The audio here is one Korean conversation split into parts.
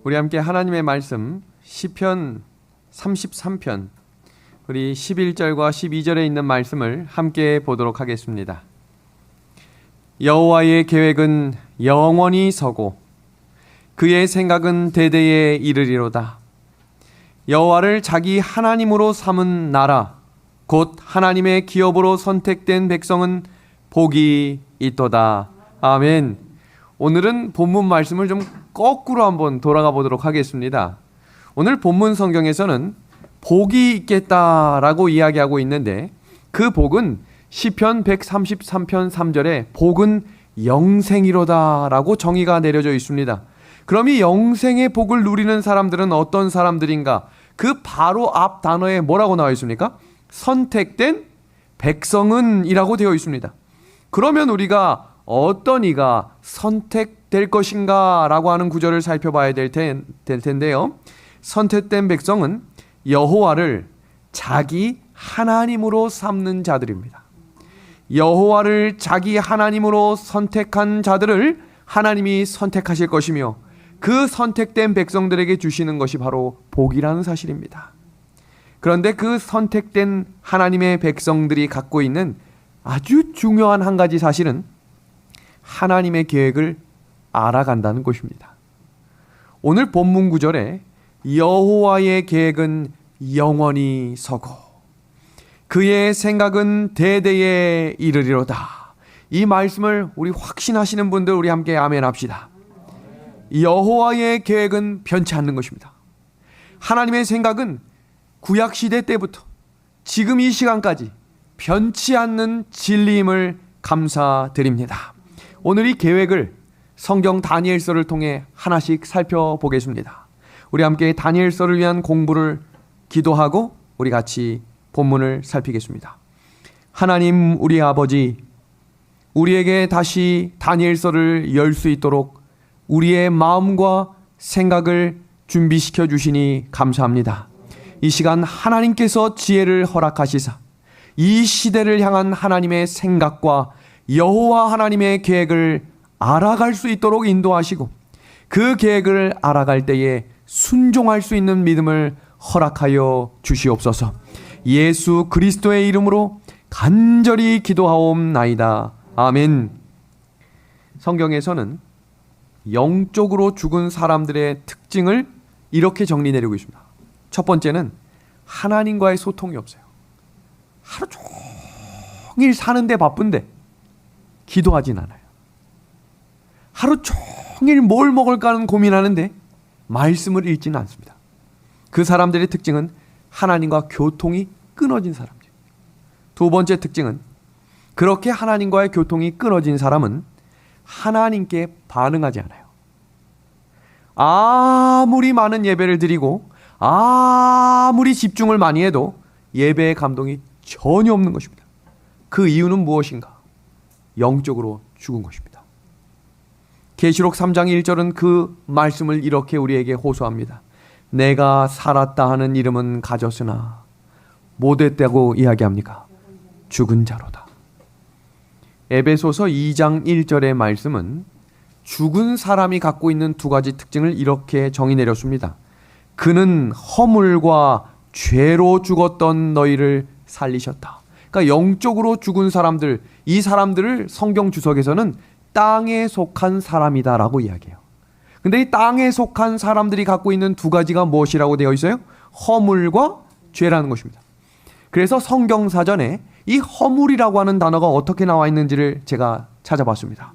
우리 함께 하나님의 말씀 시편 33편 우리 11절과 12절에 있는 말씀을 함께 보도록 하겠습니다. 여호와의 계획은 영원히 서고 그의 생각은 대대에 이르리로다. 여호와를 자기 하나님으로 삼은 나라 곧 하나님의 기업으로 선택된 백성은 복이 있도다. 아멘. 오늘은 본문 말씀을 좀 거꾸로 한번 돌아가 보도록 하겠습니다. 오늘 본문 성경에서는 복이 있겠다라고 이야기하고 있는데 그 복은 시편 133편 3절에 복은 영생이로다라고 정의가 내려져 있습니다. 그럼 이 영생의 복을 누리는 사람들은 어떤 사람들인가? 그 바로 앞 단어에 뭐라고 나와 있습니까? 선택된 백성은 이라고 되어 있습니다. 그러면 우리가 어떤 이가 선택될 것인가 라고 하는 구절을 살펴봐야 될 텐데요. 선택된 백성은 여호와를 자기 하나님으로 삼는 자들입니다. 여호와를 자기 하나님으로 선택한 자들을 하나님이 선택하실 것이며 그 선택된 백성들에게 주시는 것이 바로 복이라는 사실입니다. 그런데 그 선택된 하나님의 백성들이 갖고 있는 아주 중요한 한 가지 사실은 하나님의 계획을 알아간다는 것입니다. 오늘 본문 구절에 여호와의 계획은 영원히 서고 그의 생각은 대대에 이르리로다. 이 말씀을 우리 확신하시는 분들 우리 함께 아멘 합시다. 여호와의 계획은 변치 않는 것입니다. 하나님의 생각은 구약시대 때부터 지금 이 시간까지 변치 않는 진리임을 감사드립니다. 오늘 이 계획을 성경 다니엘서를 통해 하나씩 살펴보겠습니다. 우리 함께 다니엘서를 위한 공부를 기도하고 우리 같이 본문을 살피겠습니다. 하나님 우리 아버지, 우리에게 다시 다니엘서를 열 수 있도록 우리의 마음과 생각을 준비시켜 주시니 감사합니다. 이 시간 하나님께서 지혜를 허락하시사 이 시대를 향한 하나님의 생각과 여호와 하나님의 계획을 알아갈 수 있도록 인도하시고 그 계획을 알아갈 때에 순종할 수 있는 믿음을 허락하여 주시옵소서. 예수 그리스도의 이름으로 간절히 기도하옵나이다. 아멘. 성경에서는 영적으로 죽은 사람들의 특징을 이렇게 정리 내리고 있습니다. 첫 번째는 하나님과의 소통이 없어요. 하루 종일 사는데 바쁜데 기도하진 않아요. 하루 종일 뭘 먹을까 하는 고민하는데 말씀을 읽지는 않습니다. 그 사람들의 특징은 하나님과 교통이 끊어진 사람들. 두 번째 특징은 그렇게 하나님과의 교통이 끊어진 사람은 하나님께 반응하지 않아요. 아무리 많은 예배를 드리고 아무리 집중을 많이 해도 예배의 감동이 전혀 없는 것입니다. 그 이유는 무엇인가? 영적으로 죽은 것입니다. 계시록 3장 1절은 그 말씀을 이렇게 우리에게 호소합니다. 내가 살았다 하는 이름은 가졌으나 못됐다고 이야기합니까? 죽은 자로다. 에베소서 2장 1절의 말씀은 죽은 사람이 갖고 있는 두 가지 특징을 이렇게 정의 내렸습니다. 그는 허물과 죄로 죽었던 너희를 살리셨다. 그러니까 영적으로 죽은 사람들, 이 사람들을 성경 주석에서는 땅에 속한 사람이다라고 이야기해요. 근데 이 땅에 속한 사람들이 갖고 있는 두 가지가 무엇이라고 되어 있어요? 허물과 죄라는 것입니다. 그래서 성경사전에 이 허물이라고 하는 단어가 어떻게 나와 있는지를 제가 찾아봤습니다.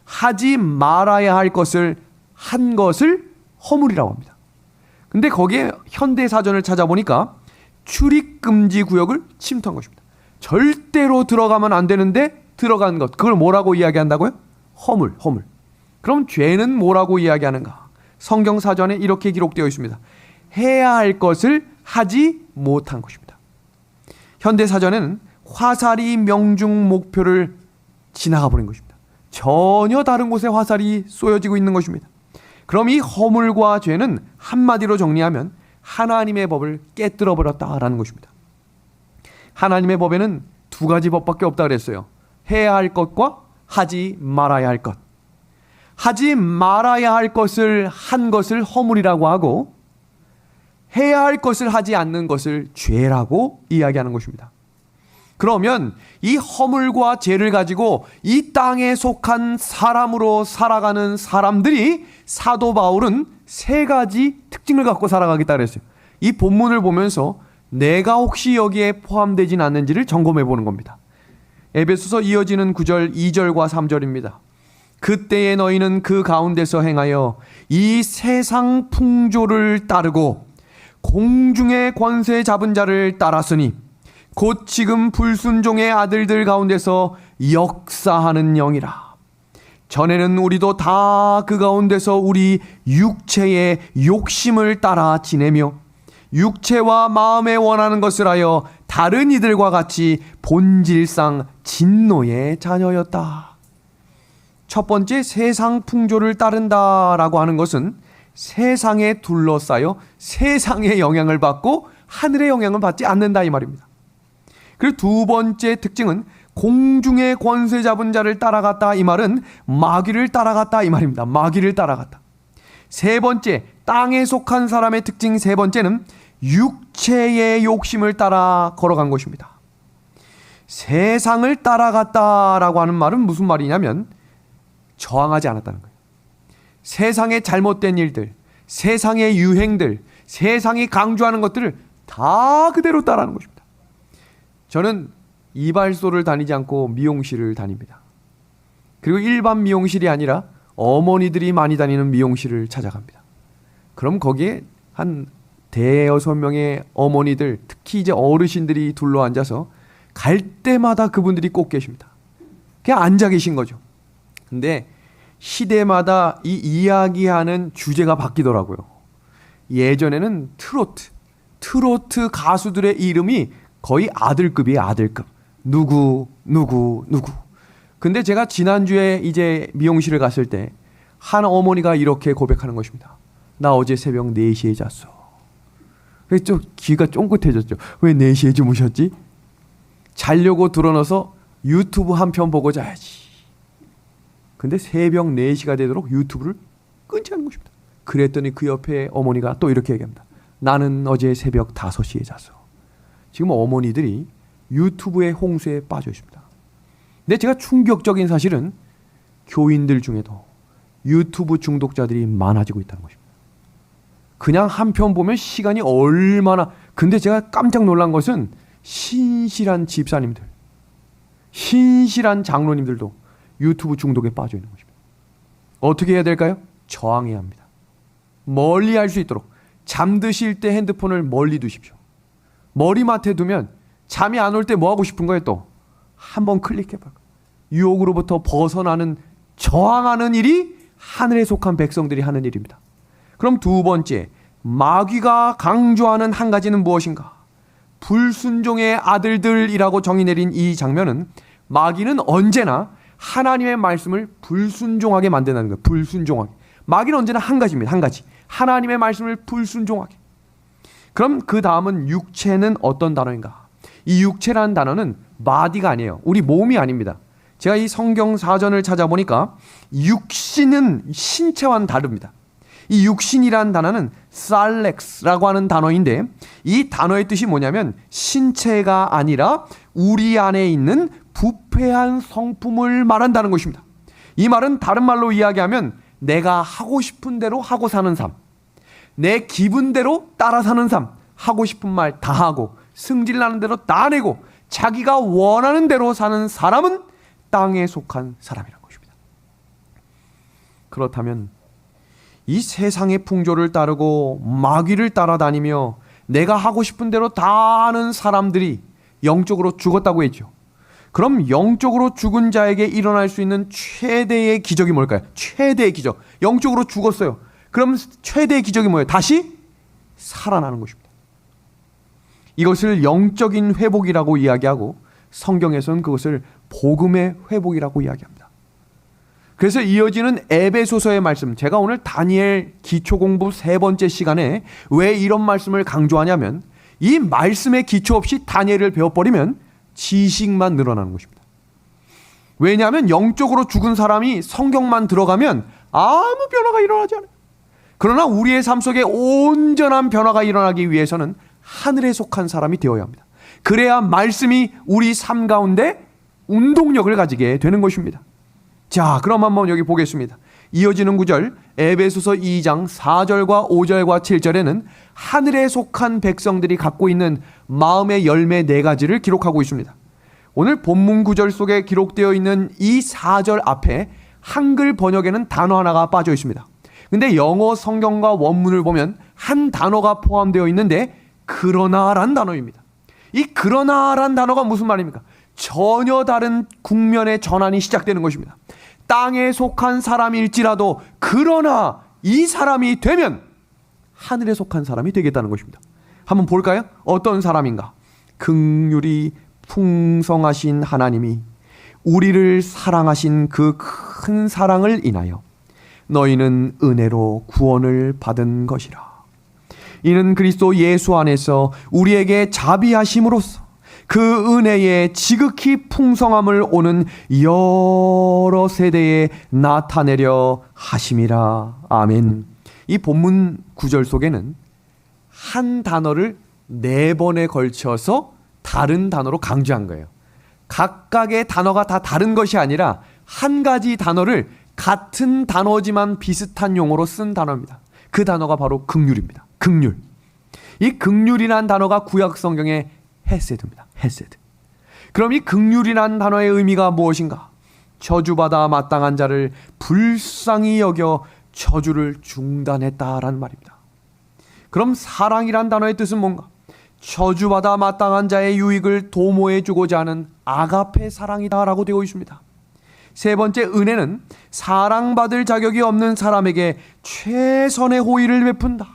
하지 말아야 할 것을 한 것을 허물이라고 합니다. 근데 거기에 현대사전을 찾아보니까 출입금지 구역을 침투한 것입니다. 절대로 들어가면 안 되는데 들어간 것, 그걸 뭐라고 이야기한다고요? 허물. 그럼 죄는 뭐라고 이야기하는가? 성경사전에 이렇게 기록되어 있습니다. 해야 할 것을 하지 못한 것입니다. 현대사전에는 화살이 명중 목표를 지나가 버린 것입니다. 전혀 다른 곳에 화살이 쏘여지고 있는 것입니다. 그럼 이 허물과 죄는 한마디로 정리하면 하나님의 법을 깨뜨려 버렸다라는 것입니다. 하나님의 법에는 두 가지 법밖에 없다 그랬어요. 해야 할 것과 하지 말아야 할 것. 하지 말아야 할 것을 한 것을 허물이라고 하고, 해야 할 것을 하지 않는 것을 죄라고 이야기하는 것입니다. 그러면 이 허물과 죄를 가지고 이 땅에 속한 사람으로 살아가는 사람들이 사도 바울은 세 가지 특징을 갖고 살아가겠다 그랬어요. 이 본문을 보면서 내가 혹시 여기에 포함되진 않는지를 점검해 보는 겁니다. 에베소서 이어지는 9절, 2절과 3절입니다. 그때에 너희는 그 가운데서 행하여 이 세상 풍조를 따르고 공중의 권세 잡은 자를 따랐으니 곧 지금 불순종의 아들들 가운데서 역사하는 영이라. 전에는 우리도 다 그 가운데서 우리 육체의 욕심을 따라 지내며 육체와 마음에 원하는 것을 하여 다른 이들과 같이 본질상 진노의 자녀였다. 첫 번째, 세상 풍조를 따른다라고 하는 것은 세상에 둘러싸여 세상의 영향을 받고 하늘의 영향을 받지 않는다 이 말입니다. 그리고 두 번째 특징은 공중의 권세 잡은 자를 따라갔다 이 말은 마귀를 따라갔다 이 말입니다. 마귀를 따라갔다. 세 번째, 땅에 속한 사람의 특징 세 번째는 육체의 욕심을 따라 걸어간 것입니다. 세상을 따라갔다라고 하는 말은 무슨 말이냐면 저항하지 않았다는 거예요. 세상의 잘못된 일들, 세상의 유행들, 세상이 강조하는 것들을 다 그대로 따라하는 것입니다. 저는 이발소를 다니지 않고 미용실을 다닙니다. 그리고 일반 미용실이 아니라 어머니들이 많이 다니는 미용실을 찾아갑니다. 그럼 거기에 한 대여섯 명의 어머니들, 특히 이제 어르신들이 둘러앉아서 갈 때마다 그분들이 꼭 계십니다. 그냥 앉아 계신 거죠. 근데 시대마다 이 이야기하는 주제가 바뀌더라고요. 예전에는 트로트 가수들의 이름이 거의 아들급이에요, 아들급. 누구. 근데 제가 지난주에 이제 미용실을 갔을 때 한 어머니가 이렇게 고백하는 것입니다. 나 어제 새벽 4시에 잤어. 그래서 좀 귀가 쫑긋해졌죠. 왜 4시에 주무셨지? 자려고 드러나서 유튜브 한 편 보고 자야지. 근데 새벽 4시가 되도록 유튜브를 끊지 않는 것입니다. 그랬더니 그 옆에 어머니가 또 이렇게 얘기합니다. 나는 어제 새벽 5시에 잤어. 지금 어머니들이 유튜브의 홍수에 빠져 있습니다. 근데 제가 충격적인 사실은 교인들 중에도 유튜브 중독자들이 많아지고 있다는 것입니다. 그냥 한 편 보면 시간이 얼마나, 근데 제가 깜짝 놀란 것은 신실한 집사님들, 신실한 장로님들도 유튜브 중독에 빠져 있는 것입니다. 어떻게 해야 될까요? 저항해야 합니다. 멀리 할 수 있도록 잠드실 때 핸드폰을 멀리 두십시오. 머리맡에 두면 잠이 안 올 때 뭐 하고 싶은 거예요? 또 한번 클릭해봐. 유혹으로부터 벗어나는, 저항하는 일이 하늘에 속한 백성들이 하는 일입니다. 그럼 두 번째, 마귀가 강조하는 한 가지는 무엇인가? 불순종의 아들들이라고 정의 내린 이 장면은 마귀는 언제나 하나님의 말씀을 불순종하게 만든다는 거예요. 불순종하게. 마귀는 언제나 한 가지입니다. 한 가지. 하나님의 말씀을 불순종하게. 그럼 그 다음은 육체는 어떤 단어인가? 이 육체라는 단어는 마디가 아니에요. 우리 몸이 아닙니다. 제가 이 성경 사전을 찾아보니까 육신은 신체와는 다릅니다. 이 육신이라는 단어는 살렉스라고 하는 단어인데 이 단어의 뜻이 뭐냐면 신체가 아니라 우리 안에 있는 부패한 성품을 말한다는 것입니다. 이 말은 다른 말로 이야기하면 내가 하고 싶은 대로 하고 사는 삶, 내 기분대로 따라 사는 삶, 하고 싶은 말 다 하고 승질나는 대로 다 내고 자기가 원하는 대로 사는 사람은 땅에 속한 사람이라는 것입니다. 그렇다면 이 세상의 풍조를 따르고 마귀를 따라다니며 내가 하고 싶은 대로 다 하는 사람들이 영적으로 죽었다고 했죠. 그럼 영적으로 죽은 자에게 일어날 수 있는 최대의 기적이 뭘까요? 최대의 기적. 영적으로 죽었어요. 그럼 최대의 기적이 뭐예요? 다시 살아나는 것입니다. 이것을 영적인 회복이라고 이야기하고 성경에서는 그것을 복음의 회복이라고 이야기합니다. 그래서 이어지는 에베소서의 말씀, 제가 오늘 다니엘 기초공부 3번째 시간에 왜 이런 말씀을 강조하냐면 이 말씀에 기초 없이 다니엘을 배워버리면 지식만 늘어나는 것입니다. 왜냐하면 영적으로 죽은 사람이 성경만 들어가면 아무 변화가 일어나지 않아요. 그러나 우리의 삶 속에 온전한 변화가 일어나기 위해서는 하늘에 속한 사람이 되어야 합니다. 그래야 말씀이 우리 삶 가운데 운동력을 가지게 되는 것입니다. 자, 그럼 한번 여기 보겠습니다. 이어지는 구절 에베소서 2장 4절과 5절과 7절에는 하늘에 속한 백성들이 갖고 있는 마음의 열매 4가지를 기록하고 있습니다. 오늘 본문 구절 속에 기록되어 있는 이 4절 앞에 한글 번역에는 단어 하나가 빠져 있습니다. 근데 영어 성경과 원문을 보면 한 단어가 포함되어 있는데 그러나란 단어입니다. 이 그러나란 단어가 무슨 말입니까? 전혀 다른 국면의 전환이 시작되는 것입니다. 땅에 속한 사람일지라도 그러나 이 사람이 되면 하늘에 속한 사람이 되겠다는 것입니다. 한번 볼까요? 어떤 사람인가? 긍휼이 풍성하신 하나님이 우리를 사랑하신 그 큰 사랑을 인하여 너희는 은혜로 구원을 받은 것이라. 이는 그리스도 예수 안에서 우리에게 자비하심으로써 그 은혜의 지극히 풍성함을 오는 여러 세대에 나타내려 하심이라. 아멘. 이 본문 구절 속에는 한 단어를 4번에 걸쳐서 다른 단어로 강조한 거예요. 각각의 단어가 다 다른 것이 아니라 한 가지 단어를 같은 단어지만 비슷한 용어로 쓴 단어입니다. 그 단어가 바로 긍휼입니다. 긍휼. 이 긍휼이라는 단어가 구약 성경의 헤세드입니다. 헤세드. 그럼 이 긍휼이라는 단어의 의미가 무엇인가? 저주받아 마땅한 자를 불쌍히 여겨 저주를 중단했다라는 말입니다. 그럼 사랑이란 단어의 뜻은 뭔가? 저주받아 마땅한 자의 유익을 도모해 주고자 하는 아가페 사랑이다라고 되어 있습니다. 세 번째, 은혜는 사랑받을 자격이 없는 사람에게 최선의 호의를 베푼다.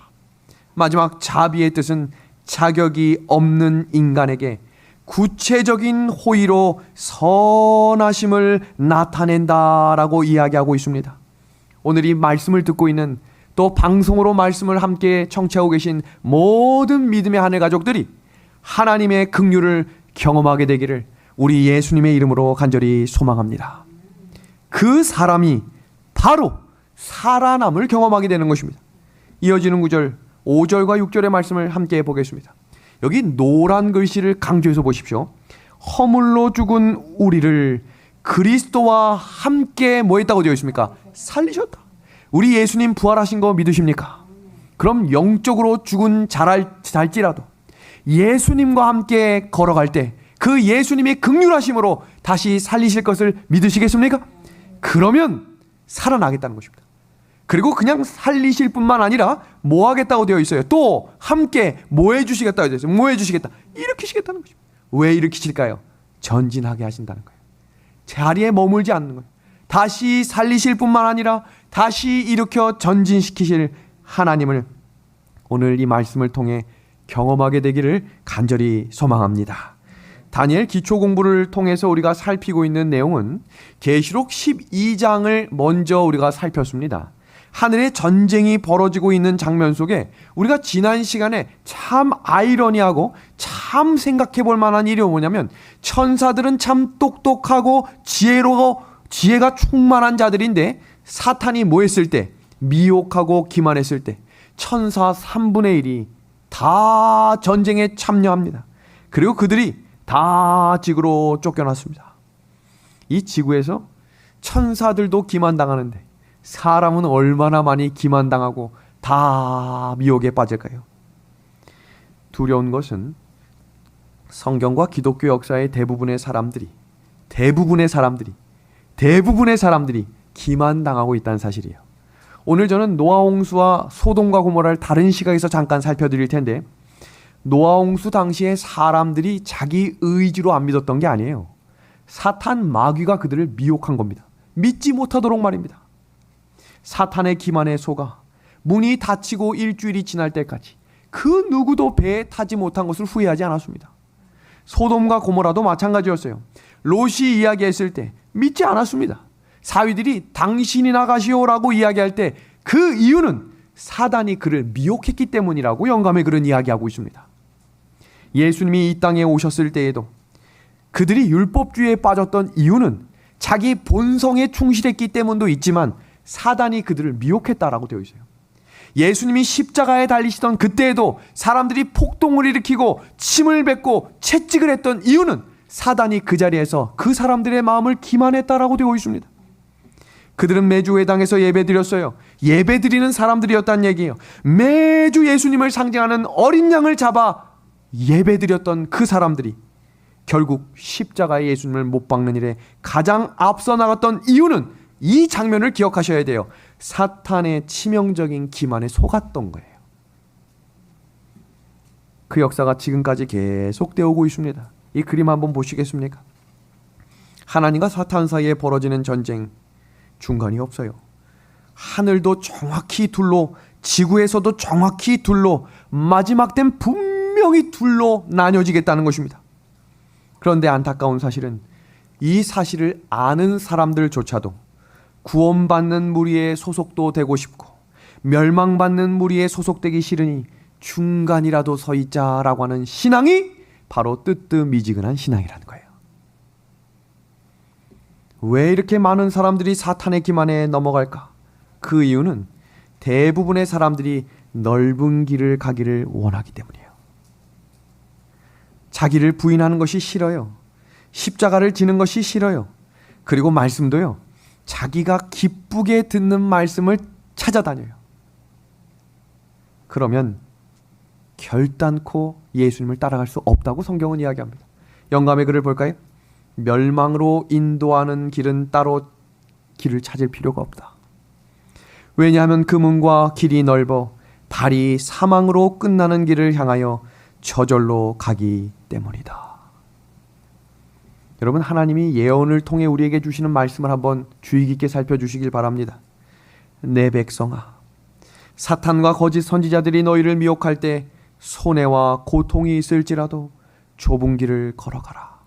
마지막, 자비의 뜻은 자격이 없는 인간에게 구체적인 호의로 선하심을 나타낸다라고 이야기하고 있습니다. 오늘 이 말씀을 듣고 있는, 또 방송으로 말씀을 함께 청취하고 계신 모든 믿음의 하늘 가족들이 하나님의 긍휼을 경험하게 되기를 우리 예수님의 이름으로 간절히 소망합니다. 그 사람이 바로 살아남을 경험하게 되는 것입니다. 이어지는 구절 5절과 6절의 말씀을 함께 보겠습니다. 여기 노란 글씨를 강조해서 보십시오. 허물로 죽은 우리를 그리스도와 함께 뭐 했다고 되어 있습니까? 살리셨다. 우리 예수님 부활하신 거 믿으십니까? 그럼 영적으로 죽은 자랄지라도 예수님과 함께 걸어갈 때 그 예수님이 긍휼하심으로 다시 살리실 것을 믿으시겠습니까? 그러면 살아나겠다는 것입니다. 그리고 그냥 살리실 뿐만 아니라 뭐 하겠다고 되어 있어요? 또 함께 뭐 해주시겠다고 되어 있어요? 뭐 해주시겠다? 일으키시겠다는 것입니다. 왜 일으키실까요? 전진하게 하신다는 거예요. 자리에 머물지 않는 거예요. 다시 살리실 뿐만 아니라 다시 일으켜 전진시키실 하나님을 오늘 이 말씀을 통해 경험하게 되기를 간절히 소망합니다. 다니엘 기초 공부를 통해서 우리가 살피고 있는 내용은 계시록 12장을 먼저 우리가 살폈습니다. 하늘에 전쟁이 벌어지고 있는 장면 속에 우리가 지난 시간에 참 아이러니하고 참 생각해 볼 만한 일이 뭐냐면, 천사들은 참 똑똑하고 지혜가 충만한 자들인데 사탄이 뭐 했을 때, 미혹하고 기만했을 때 천사 3분의 1이 다 전쟁에 참여합니다. 그리고 그들이 다 지구로 쫓겨났습니다. 이 지구에서 천사들도 기만당하는데 사람은 얼마나 많이 기만당하고 다 미혹에 빠질까요? 두려운 것은 성경과 기독교 역사의 대부분의 사람들이 기만당하고 있다는 사실이에요. 오늘 저는 노아홍수와 소돔과 고모라를 다른 시각에서 잠깐 살펴드릴 텐데, 노아홍수 당시에 사람들이 자기 의지로 안 믿었던 게 아니에요. 사탄 마귀가 그들을 미혹한 겁니다. 믿지 못하도록 말입니다. 사탄의 기만에 속아 문이 닫히고 일주일이 지날 때까지 그 누구도 배에 타지 못한 것을 후회하지 않았습니다. 소돔과 고모라도 마찬가지였어요. 롯이 이야기했을 때 믿지 않았습니다. 사위들이 당신이 나가시오라고 이야기할 때 그 이유는 사단이 그를 미혹했기 때문이라고 영감의 글은 이야기하고 있습니다. 예수님이 이 땅에 오셨을 때에도 그들이 율법주의에 빠졌던 이유는 자기 본성에 충실했기 때문도 있지만 사단이 그들을 미혹했다라고 되어 있어요. 예수님이 십자가에 달리시던 그때에도 사람들이 폭동을 일으키고 침을 뱉고 채찍을 했던 이유는 사단이 그 자리에서 그 사람들의 마음을 기만했다라고 되어 있습니다. 그들은 매주 회당에서 예배드렸어요. 예배드리는 사람들이었다는 얘기예요. 매주 예수님을 상징하는 어린 양을 잡아 예배드렸던 그 사람들이 결국 십자가에 예수님을 못 박는 일에 가장 앞서 나갔던 이유는 이 장면을 기억하셔야 돼요. 사탄의 치명적인 기만에 속았던 거예요. 그 역사가 지금까지 계속되어 오고 있습니다. 이 그림 한번 보시겠습니까? 하나님과 사탄 사이에 벌어지는 전쟁, 중간이 없어요. 하늘도 정확히 둘로, 지구에서도 정확히 둘로, 마지막 땐 분명히 둘로 나뉘어지겠다는 것입니다. 그런데 안타까운 사실은 이 사실을 아는 사람들조차도 구원받는 무리에 소속도 되고 싶고 멸망받는 무리에 소속되기 싫으니 중간이라도 서 있자라고 하는 신앙이 바로 뜨뜻미지근한 신앙이라는 거예요. 왜 이렇게 많은 사람들이 사탄의 기만에 넘어갈까? 그 이유는 대부분의 사람들이 넓은 길을 가기를 원하기 때문이에요. 자기를 부인하는 것이 싫어요. 십자가를 지는 것이 싫어요. 그리고 말씀도요, 자기가 기쁘게 듣는 말씀을 찾아다녀요. 그러면 결단코 예수님을 따라갈 수 없다고 성경은 이야기합니다. 영감의 글을 볼까요? 멸망으로 인도하는 길은 따로 길을 찾을 필요가 없다. 왜냐하면 그 문과 길이 넓어 발이 사망으로 끝나는 길을 향하여 저절로 가기 때문이다. 여러분, 하나님이 예언을 통해 우리에게 주시는 말씀을 한번 주의 깊게 살펴주시길 바랍니다. 내 백성아, 사탄과 거짓 선지자들이 너희를 미혹할 때 손해와 고통이 있을지라도 좁은 길을 걸어가라.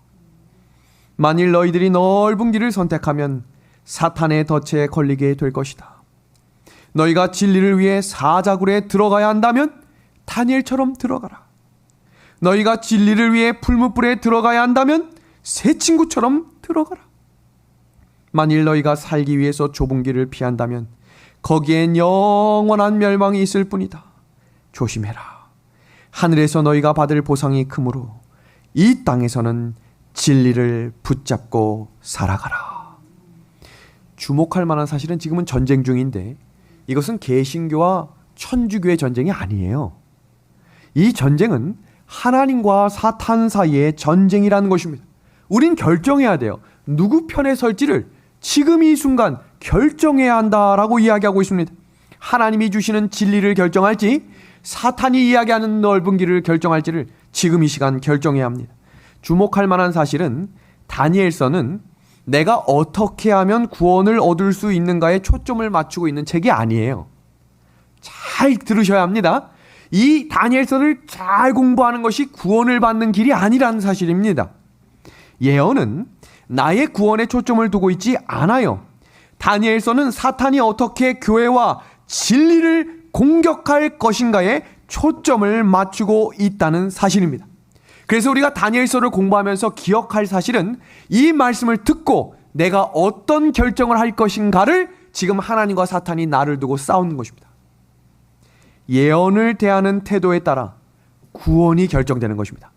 만일 너희들이 넓은 길을 선택하면 사탄의 덫에 걸리게 될 것이다. 너희가 진리를 위해 사자굴에 들어가야 한다면 다니엘처럼 들어가라. 너희가 진리를 위해 풀무불에 들어가야 한다면 새 친구처럼 들어가라. 만일 너희가 살기 위해서 좁은 길을 피한다면 거기엔 영원한 멸망이 있을 뿐이다. 조심해라. 하늘에서 너희가 받을 보상이 크므로 이 땅에서는 진리를 붙잡고 살아가라. 주목할 만한 사실은 지금은 전쟁 중인데 이것은 개신교와 천주교의 전쟁이 아니에요. 이 전쟁은 하나님과 사탄 사이의 전쟁이라는 것입니다. 우린 결정해야 돼요. 누구 편에 설지를 지금 이 순간 결정해야 한다라고 이야기하고 있습니다. 하나님이 주시는 진리를 결정할지 사탄이 이야기하는 넓은 길을 결정할지를 지금 이 시간 결정해야 합니다. 주목할 만한 사실은 다니엘서는 내가 어떻게 하면 구원을 얻을 수 있는가에 초점을 맞추고 있는 책이 아니에요. 잘 들으셔야 합니다. 이 다니엘서를 잘 공부하는 것이 구원을 받는 길이 아니라는 사실입니다. 예언은 나의 구원에 초점을 두고 있지 않아요. 다니엘서는 사탄이 어떻게 교회와 진리를 공격할 것인가에 초점을 맞추고 있다는 사실입니다. 그래서 우리가 다니엘서를 공부하면서 기억할 사실은 이 말씀을 듣고 내가 어떤 결정을 할 것인가를 지금 하나님과 사탄이 나를 두고 싸우는 것입니다. 예언을 대하는 태도에 따라 구원이 결정되는 것입니다.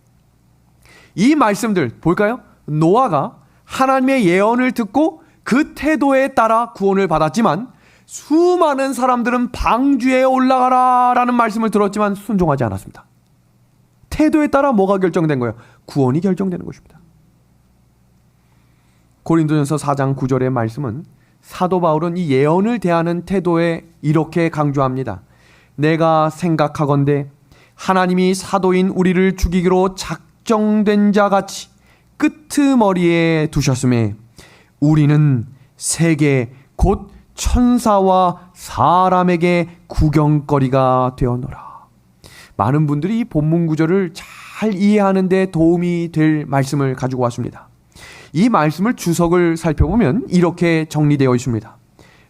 이 말씀들 볼까요? 노아가 하나님의 예언을 듣고 그 태도에 따라 구원을 받았지만 수많은 사람들은 방주에 올라가라 라는 말씀을 들었지만 순종하지 않았습니다. 태도에 따라 뭐가 결정된 거예요? 구원이 결정되는 것입니다. 고린도전서 4장 9절의 말씀은 사도 바울은 이 예언을 대하는 태도에 이렇게 강조합니다. 내가 생각하건대 하나님이 사도인 우리를 죽이기로 작정된 자 같이 끄트머리에 두셨음에 우리는 세계 곧 천사와 사람에게 구경거리가 되었노라. 많은 분들이 이 본문 구절을 잘 이해하는 데 도움이 될 말씀을 가지고 왔습니다. 이 말씀을 주석을 살펴보면 이렇게 정리되어 있습니다.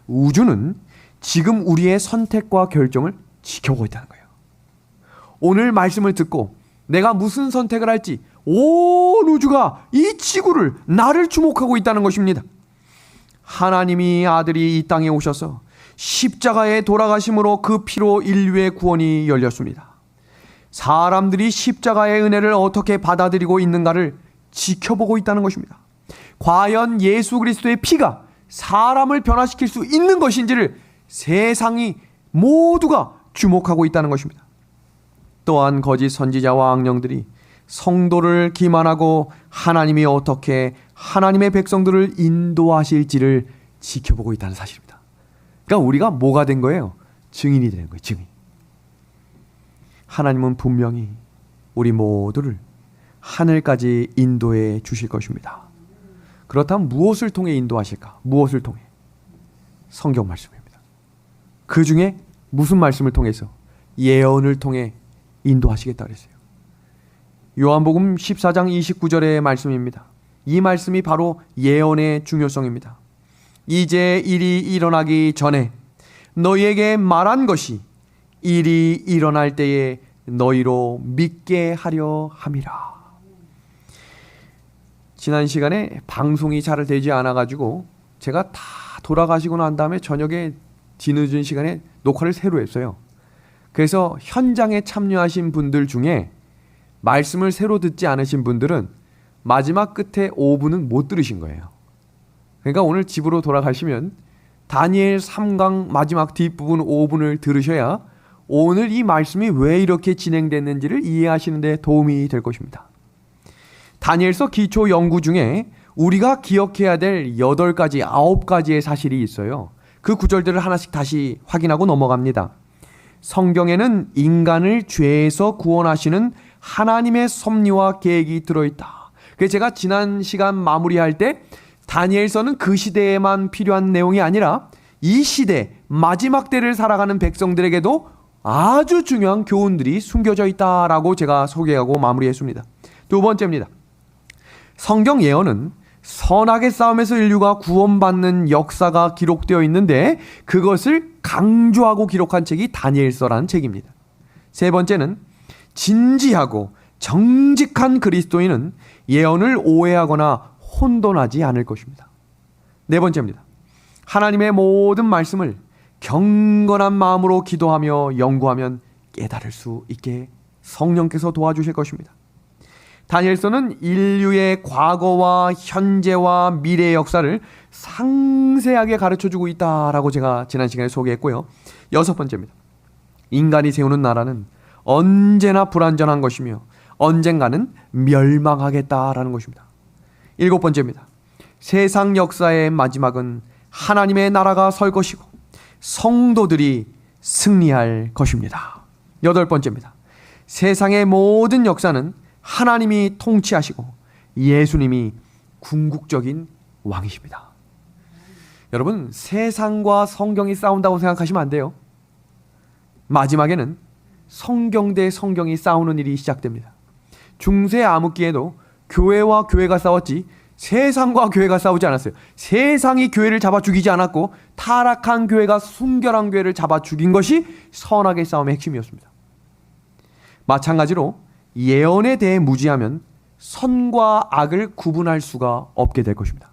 우주는 지금 우리의 선택과 결정을 지켜보고 있다는 거예요. 오늘 말씀을 듣고 내가 무슨 선택을 할지 온 우주가 이 지구를 나를 주목하고 있다는 것입니다. 하나님이 아들이 이 땅에 오셔서 십자가에 돌아가심으로 그 피로 인류의 구원이 열렸습니다. 사람들이 십자가의 은혜를 어떻게 받아들이고 있는가를 지켜보고 있다는 것입니다. 과연 예수 그리스도의 피가 사람을 변화시킬 수 있는 것인지를 세상이 모두가 주목하고 있다는 것입니다. 또한 거짓 선지자와 악령들이 성도를 기만하고 하나님이 어떻게 하나님의 백성들을 인도하실지를 지켜보고 있다는 사실입니다. 그러니까 우리가 뭐가 된 거예요? 증인이 되는 거예요. 증인. 하나님은 분명히 우리 모두를 하늘까지 인도해 주실 것입니다. 그렇다면 무엇을 통해 인도하실까? 무엇을 통해? 성경 말씀입니다. 그 중에 무슨 말씀을 통해서? 예언을 통해 인도하시겠다 그랬어요. 요한복음 14장 29절의 말씀입니다. 이 말씀이 바로 예언의 중요성입니다. 이제 일이 일어나기 전에 너희에게 말한 것이 일이 일어날 때에 너희로 믿게 하려 함이라. 지난 시간에 방송이 잘 되지 않아가지고 제가 다 돌아가시고 난 다음에 저녁에 뒤늦은 시간에 녹화를 새로 했어요. 그래서 현장에 참여하신 분들 중에 말씀을 새로 듣지 않으신 분들은 마지막 끝에 5분은 못 들으신 거예요. 그러니까 오늘 집으로 돌아가시면 다니엘 3강 마지막 뒷부분 5분을 들으셔야 오늘 이 말씀이 왜 이렇게 진행됐는지를 이해하시는 데 도움이 될 것입니다. 다니엘서 기초 연구 중에 우리가 기억해야 될 8가지, 9가지의 사실이 있어요. 그 구절들을 하나씩 다시 확인하고 넘어갑니다. 성경에는 인간을 죄에서 구원하시는 하나님의 섭리와 계획이 들어있다. 그래서 제가 지난 시간 마무리할 때 다니엘서는 그 시대에만 필요한 내용이 아니라 이 시대, 마지막 때를 살아가는 백성들에게도 아주 중요한 교훈들이 숨겨져 있다라고 제가 소개하고 마무리했습니다. 두 번째입니다. 성경 예언은 선악의 싸움에서 인류가 구원받는 역사가 기록되어 있는데 그것을 강조하고 기록한 책이 다니엘서라는 책입니다. 세 번째는 진지하고 정직한 그리스도인은 예언을 오해하거나 혼돈하지 않을 것입니다. 네 번째입니다. 하나님의 모든 말씀을 경건한 마음으로 기도하며 연구하면 깨달을 수 있게 성령께서 도와주실 것입니다. 다니엘서는 인류의 과거와 현재와 미래의 역사를 상세하게 가르쳐주고 있다라고 제가 지난 시간에 소개했고요. 여섯 번째입니다. 인간이 세우는 나라는 언제나 불완전한 것이며 언젠가는 멸망하겠다라는 것입니다. 일곱 번째입니다. 세상 역사의 마지막은 하나님의 나라가 설 것이고 성도들이 승리할 것입니다. 여덟 번째입니다. 세상의 모든 역사는 하나님이 통치하시고 예수님이 궁극적인 왕이십니다. 여러분, 세상과 성경이 싸운다고 생각하시면 안 돼요. 마지막에는 성경 대 성경이 싸우는 일이 시작됩니다. 중세 암흑기에도 교회와 교회가 싸웠지 세상과 교회가 싸우지 않았어요. 세상이 교회를 잡아 죽이지 않았고 타락한 교회가 순결한 교회를 잡아 죽인 것이 선악의 싸움의 핵심이었습니다. 마찬가지로 예언에 대해 무지하면 선과 악을 구분할 수가 없게 될 것입니다.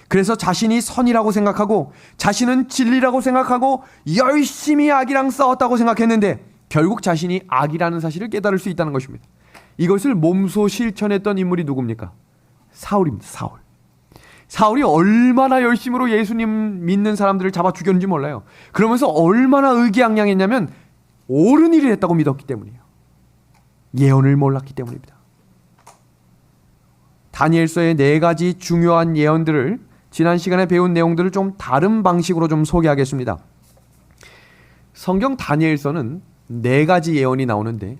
그래서 자신이 선이라고 생각하고 자신은 진리라고 생각하고 열심히 악이랑 싸웠다고 생각했는데 결국 자신이 악이라는 사실을 깨달을 수 있다는 것입니다. 이것을 몸소 실천했던 인물이 누굽니까? 사울입니다. 사울이 얼마나 열심으로 예수님 믿는 사람들을 잡아 죽였는지 몰라요. 그러면서 얼마나 의기양양했냐면 옳은 일을 했다고 믿었기 때문이에요. 예언을 몰랐기 때문입니다. 다니엘서의 4가지 중요한 예언들을 지난 시간에 배운 내용들을 좀 다른 방식으로 좀 소개하겠습니다. 성경 다니엘서는 4가지 예언이 나오는데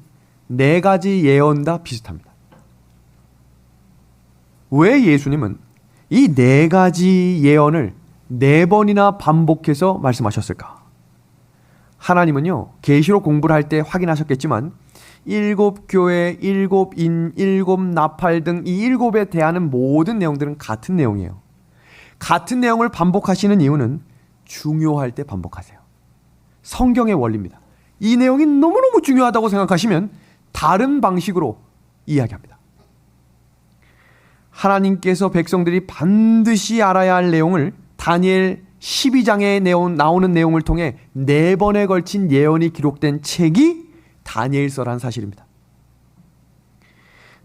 4가지 예언 다 비슷합니다. 왜 예수님은 이 4가지 예언을 4번이나 반복해서 말씀하셨을까? 하나님은요, 계시록 공부를 할 때 확인하셨겠지만 7 교회, 7 인, 7 나팔 등 이 7에 대하는 모든 내용들은 같은 내용이에요. 같은 내용을 반복하시는 이유는 중요할 때 반복하세요. 성경의 원리입니다. 이 내용이 너무너무 중요하다고 생각하시면 다른 방식으로 이야기합니다. 하나님께서 백성들이 반드시 알아야 할 내용을 다니엘 12장에 나오는 내용을 통해 4번에 걸친 예언이 기록된 책이 다니엘서라는 사실입니다.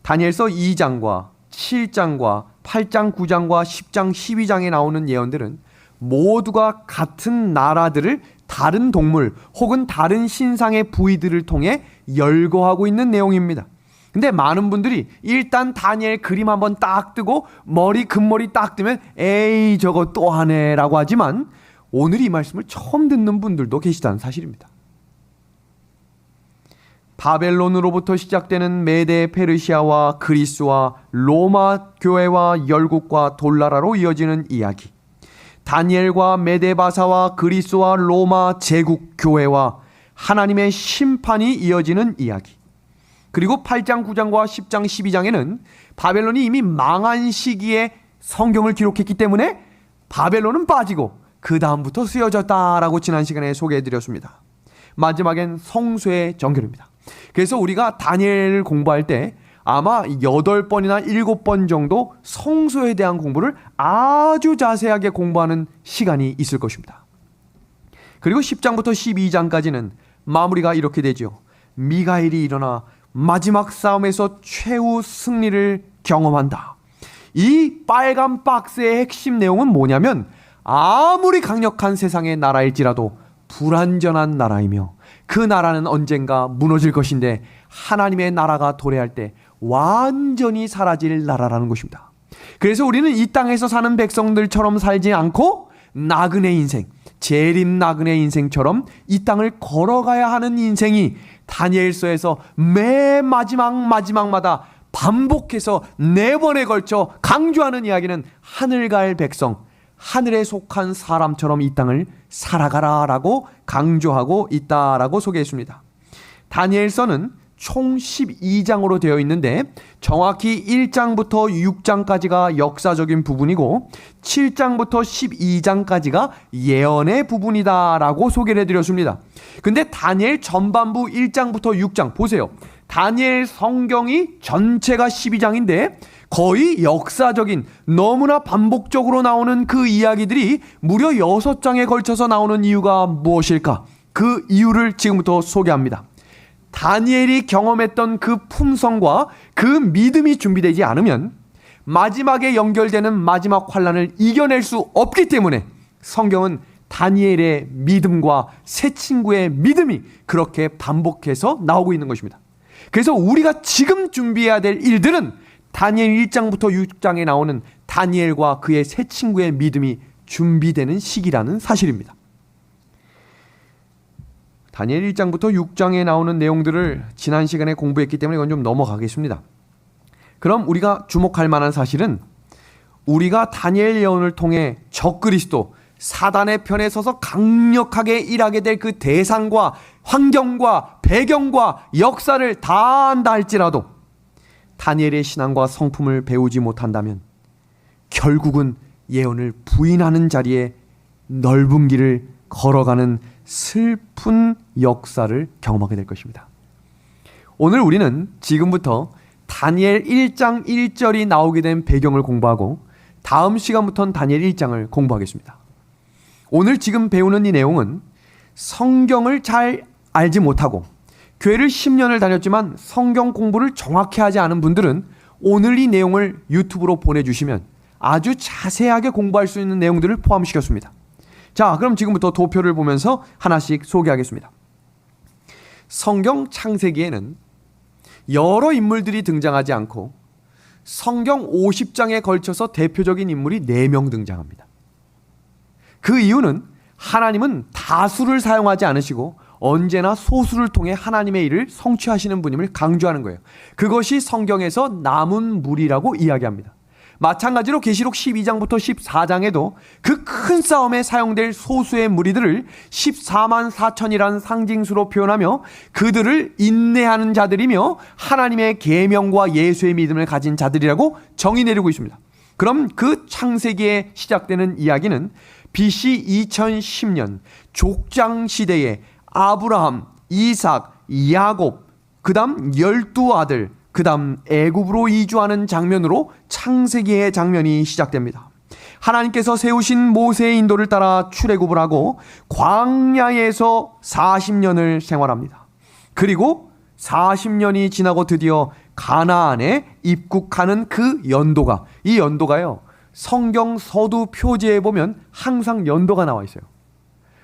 다니엘서 2장과 7장과 8장, 9장과 10장, 12장에 나오는 예언들은 모두가 같은 나라들을 다른 동물 혹은 다른 신상의 부위들을 통해 열거하고 있는 내용입니다. 근데 많은 분들이 일단 다니엘 그림 한번 딱 뜨고 금머리 딱 뜨면 에이 저거 또 하네 라고 하지만 오늘 이 말씀을 처음 듣는 분들도 계시다는 사실입니다. 바벨론으로부터 시작되는 메데 페르시아와 그리스와 로마 교회와 열국과 돌나라로 이어지는 이야기, 다니엘과 메데바사와 그리스와 로마 제국 교회와 하나님의 심판이 이어지는 이야기, 그리고 8장, 9장과 10장, 12장에는 바벨론이 이미 망한 시기에 성경을 기록했기 때문에 바벨론은 빠지고 그 다음부터 쓰여졌다라고 지난 시간에 소개해드렸습니다. 마지막엔 성소의 정결입니다. 그래서 우리가 다니엘을 공부할 때 아마 8번이나 7번 정도 성소에 대한 공부를 아주 자세하게 공부하는 시간이 있을 것입니다. 그리고 10장부터 12장까지는 마무리가 이렇게 되죠. 미가엘이 일어나 마지막 싸움에서 최후 승리를 경험한다. 이 빨간 박스의 핵심 내용은 뭐냐면 아무리 강력한 세상의 나라일지라도 불완전한 나라이며 그 나라는 언젠가 무너질 것인데 하나님의 나라가 도래할 때 완전히 사라질 나라라는 것입니다. 그래서 우리는 이 땅에서 사는 백성들처럼 살지 않고 나그네 인생, 재림 나그네 인생처럼 이 땅을 걸어가야 하는 인생이 다니엘서에서 매 마지막마다 반복해서 4번에 걸쳐 강조하는 이야기는 하늘 갈 백성, 하늘에 속한 사람처럼 이 땅을 살아가라라고 강조하고 있다라고 소개했습니다. 다니엘서는 총 12장으로 되어 있는데 정확히 1장부터 6장까지가 역사적인 부분이고 7장부터 12장까지가 예언의 부분이다라고 소개를 해드렸습니다. 근데 다니엘 전반부 1장부터 6장 보세요. 다니엘 성경이 전체가 12장인데 거의 역사적인 너무나 반복적으로 나오는 그 이야기들이 무려 6장에 걸쳐서 나오는 이유가 무엇일까? 그 이유를 지금부터 소개합니다. 다니엘이 경험했던 그 품성과 그 믿음이 준비되지 않으면 마지막에 연결되는 마지막 환난을 이겨낼 수 없기 때문에 성경은 다니엘의 믿음과 새 친구의 믿음이 그렇게 반복해서 나오고 있는 것입니다. 그래서 우리가 지금 준비해야 될 일들은 다니엘 1장부터 6장에 나오는 다니엘과 그의 새 친구의 믿음이 준비되는 시기라는 사실입니다. 다니엘 1장부터 6장에 나오는 내용들을 지난 시간에 공부했기 때문에 이건 좀 넘어가겠습니다. 그럼 우리가 주목할 만한 사실은 우리가 다니엘 예언을 통해 적그리스도, 사단의 편에 서서 강력하게 일하게 될 그 대상과 환경과 배경과 역사를 다 안다 할지라도 다니엘의 신앙과 성품을 배우지 못한다면 결국은 예언을 부인하는 자리에 넓은 길을 걸어가는 슬픈 역사를 경험하게 될 것입니다. 오늘 우리는 지금부터 다니엘 1장 1절이 나오게 된 배경을 공부하고 다음 시간부터는 다니엘 1장을 공부하겠습니다. 오늘 지금 배우는 이 내용은 성경을 잘 알지 못하고 교회를 10년을 다녔지만 성경 공부를 정확히 하지 않은 분들은 오늘 이 내용을 유튜브로 보내주시면 아주 자세하게 공부할 수 있는 내용들을 포함시켰습니다. 자, 그럼 지금부터 도표를 보면서 하나씩 소개하겠습니다. 성경 창세기에는 여러 인물들이 등장하지 않고 성경 50장에 걸쳐서 대표적인 인물이 4명 등장합니다. 그 이유는 하나님은 다수를 사용하지 않으시고 언제나 소수를 통해 하나님의 일을 성취하시는 분임을 강조하는 거예요. 그것이 성경에서 남은 무리라고 이야기합니다. 마찬가지로 계시록 12장부터 14장에도 그 큰 싸움에 사용될 소수의 무리들을 14만 4천이라는 상징수로 표현하며 그들을 인내하는 자들이며 하나님의 계명과 예수의 믿음을 가진 자들이라고 정의 내리고 있습니다. 그럼 그 창세기에 시작되는 이야기는 BC 2010년 족장 시대에 아브라함, 이삭, 야곱, 그 다음 12아들, 그 다음 애굽으로 이주하는 장면으로 창세기의 장면이 시작됩니다. 하나님께서 세우신 모세의 인도를 따라 출애굽을 하고 광야에서 40년을 생활합니다. 그리고 40년이 지나고 드디어 가나안에 입국하는 그 연도가, 이 연도가요, 성경 서두 표지에 보면 항상 연도가 나와 있어요.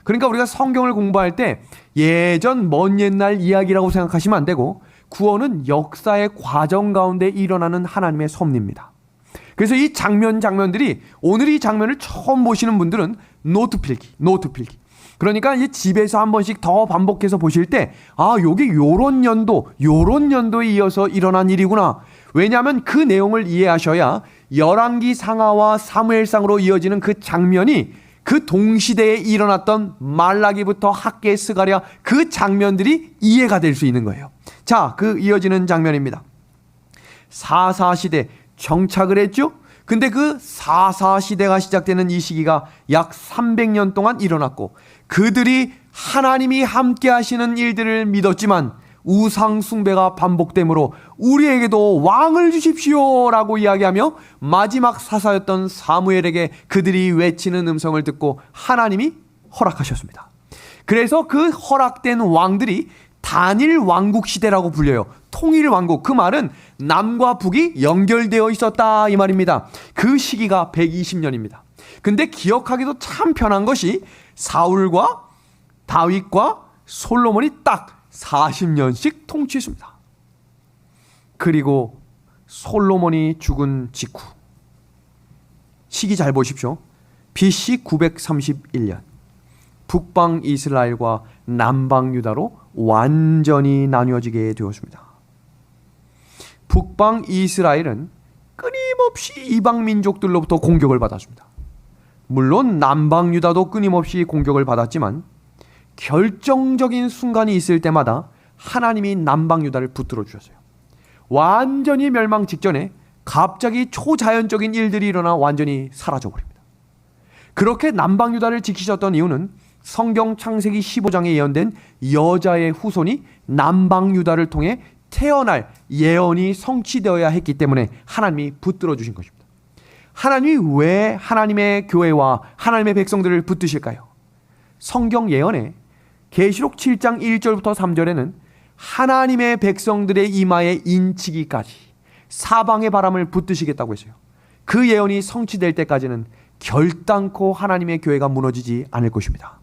그러니까 우리가 성경을 공부할 때 예전 먼 옛날 이야기라고 생각하시면 안 되고, 구원은 역사의 과정 가운데 일어나는 하나님의 섭리입니다. 그래서 이 장면들이, 오늘 이 장면을 처음 보시는 분들은 노트 필기. 그러니까 이 집에서 한 번씩 더 반복해서 보실 때, 요게 요런 연도에 이어서 일어난 일이구나. 왜냐하면 그 내용을 이해하셔야 열왕기 상하와 사무엘상으로 이어지는 그 장면이 그 동시대에 일어났던 말라기부터 학개, 스가랴 그 장면들이 이해가 될 수 있는 거예요. 자, 그 이어지는 장면입니다. 사사시대 정착을 했죠. 근데 그 사사시대가 시작되는 이 시기가 약 300년 동안 일어났고, 그들이 하나님이 함께 하시는 일들을 믿었지만 우상 숭배가 반복되므로 우리에게도 왕을 주십시오 라고 이야기하며 마지막 사사였던 사무엘에게 그들이 외치는 음성을 듣고 하나님이 허락하셨습니다. 그래서 그 허락된 왕들이 단일 왕국 시대라고 불려요. 통일 왕국. 그 말은 남과 북이 연결되어 있었다 이 말입니다. 그 시기가 120년입니다. 근데 기억하기도 참 편한 것이 사울과 다윗과 솔로몬이 딱 40년씩 통치했습니다. 그리고 솔로몬이 죽은 직후, 시기 잘 보십시오. BC 931년 북방 이스라엘과 남방 유다로 완전히 나뉘어지게 되었습니다. 북방 이스라엘은 끊임없이 이방 민족들로부터 공격을 받았습니다. 물론 남방 유다도 끊임없이 공격을 받았지만 결정적인 순간이 있을 때마다 하나님이 남방 유다를 붙들어 주셨어요. 완전히 멸망 직전에 갑자기 초자연적인 일들이 일어나 완전히 사라져 버립니다. 그렇게 남방 유다를 지키셨던 이유는 성경 창세기 15장에 예언된 여자의 후손이 남방 유다를 통해 태어날 예언이 성취되어야 했기 때문에 하나님이 붙들어 주신 것입니다. 하나님이 왜 하나님의 교회와 하나님의 백성들을 붙드실까요? 성경 예언에 계시록 7장 1절부터 3절에는 하나님의 백성들의 이마에 인치기까지 사방의 바람을 붙드시겠다고 했어요. 그 예언이 성취될 때까지는 결단코 하나님의 교회가 무너지지 않을 것입니다.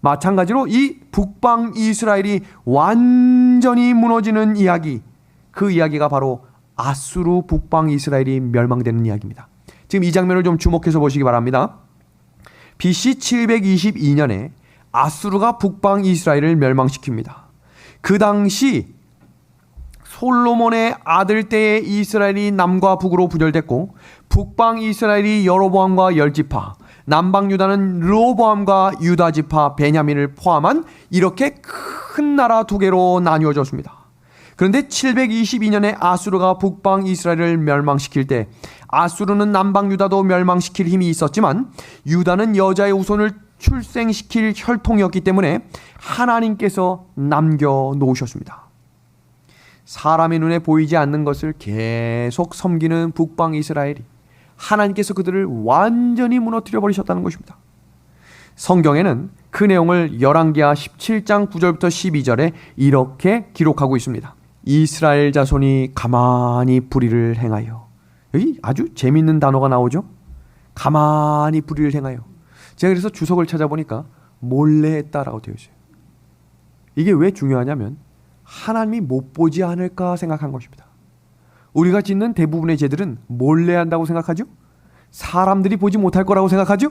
마찬가지로 이 북방 이스라엘이 완전히 무너지는 이야기, 그 이야기가 바로 아수르 북방 이스라엘이 멸망되는 이야기입니다. 지금 이 장면을 좀 주목해서 보시기 바랍니다. BC 722년에 아수르가 북방 이스라엘을 멸망시킵니다. 그 당시 솔로몬의 아들 때에 이스라엘이 남과 북으로 분열됐고, 북방 이스라엘이 여로보암과 10지파, 남방 유다는 르호보암과 유다 지파 베냐민을 포함한 이렇게 큰 나라 두 개로 나뉘어졌습니다. 그런데 722년에 아수르가 북방 이스라엘을 멸망시킬 때 아수르는 남방 유다도 멸망시킬 힘이 있었지만 유다는 여자의 후손을 출생시킬 혈통이었기 때문에 하나님께서 남겨놓으셨습니다. 사람의 눈에 보이지 않는 것을 계속 섬기는 북방 이스라엘이 하나님께서 그들을 완전히 무너뜨려 버리셨다는 것입니다. 성경에는 그 내용을 열왕기하 17장 9절부터 12절에 이렇게 기록하고 있습니다. 이스라엘 자손이 가만히 불의를 행하여, 여기 아주 재미있는 단어가 나오죠. 가만히 불의를 행하여. 제가 그래서 주석을 찾아보니까 몰래 했다라고 되어 있어요. 이게 왜 중요하냐면 하나님이 못 보지 않을까 생각한 것입니다. 우리가 짓는 대부분의 죄들은 몰래 한다고 생각하죠? 사람들이 보지 못할 거라고 생각하죠?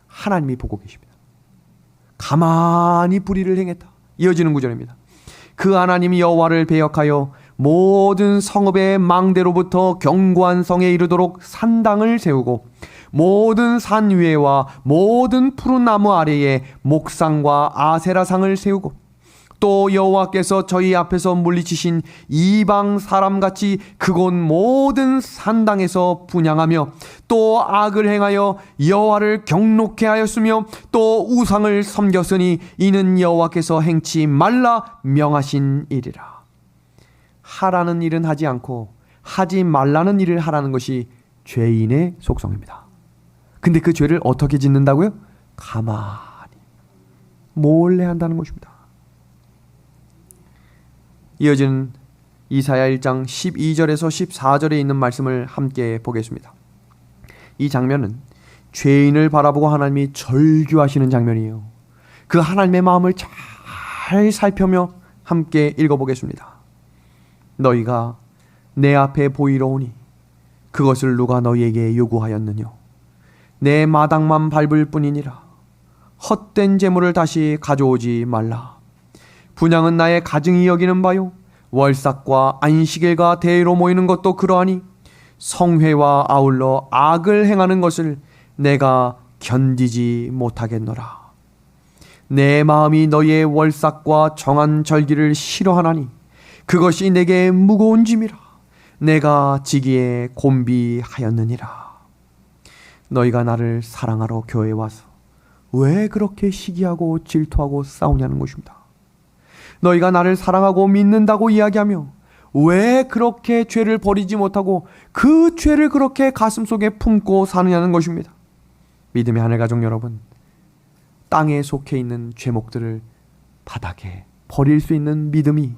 하나님이 보고 계십니다. 가만히 불의를 행했다. 이어지는 구절입니다. 그 하나님이 여호와를 배역하여 모든 성읍의 망대로부터 견고한 성에 이르도록 산당을 세우고 모든 산 위에와 모든 푸른 나무 아래에 목상과 아세라상을 세우고 또 여호와께서 저희 앞에서 물리치신 이방 사람같이 그곳 모든 산당에서 분향하며 또 악을 행하여 여호와를 경노케 하였으며 또 우상을 섬겼으니 이는 여호와께서 행치 말라 명하신 일이라. 하라는 일은 하지 않고 하지 말라는 일을 하라는 것이 죄인의 속성입니다. 근데 그 죄를 어떻게 짓는다고요? 가만히 몰래 한다는 것입니다. 이어지는 이사야 1장 12절에서 14절에 있는 말씀을 함께 보겠습니다. 이 장면은 죄인을 바라보고 하나님이 절규하시는 장면이에요. 그 하나님의 마음을 잘 살펴며 함께 읽어보겠습니다. 너희가 내 앞에 보이러 오니 그것을 누가 너희에게 요구하였느뇨? 내 마당만 밟을 뿐이니라. 헛된 재물을 다시 가져오지 말라. 분향은 나의 가증이 여기는 바요, 월삭과 안식일과 대회로 모이는 것도 그러하니 성회와 아울러 악을 행하는 것을 내가 견디지 못하겠노라. 내 마음이 너희의 월삭과 정한 절기를 싫어하나니 그것이 내게 무거운 짐이라. 내가 지기에 곤비하였느니라. 너희가 나를 사랑하러 교회에 와서 왜 그렇게 시기하고 질투하고 싸우냐는 것입니다. 너희가 나를 사랑하고 믿는다고 이야기하며 왜 그렇게 죄를 버리지 못하고 그 죄를 그렇게 가슴속에 품고 사느냐는 것입니다. 믿음의 하늘 가족 여러분, 땅에 속해 있는 죄목들을 바닥에 버릴 수 있는 믿음이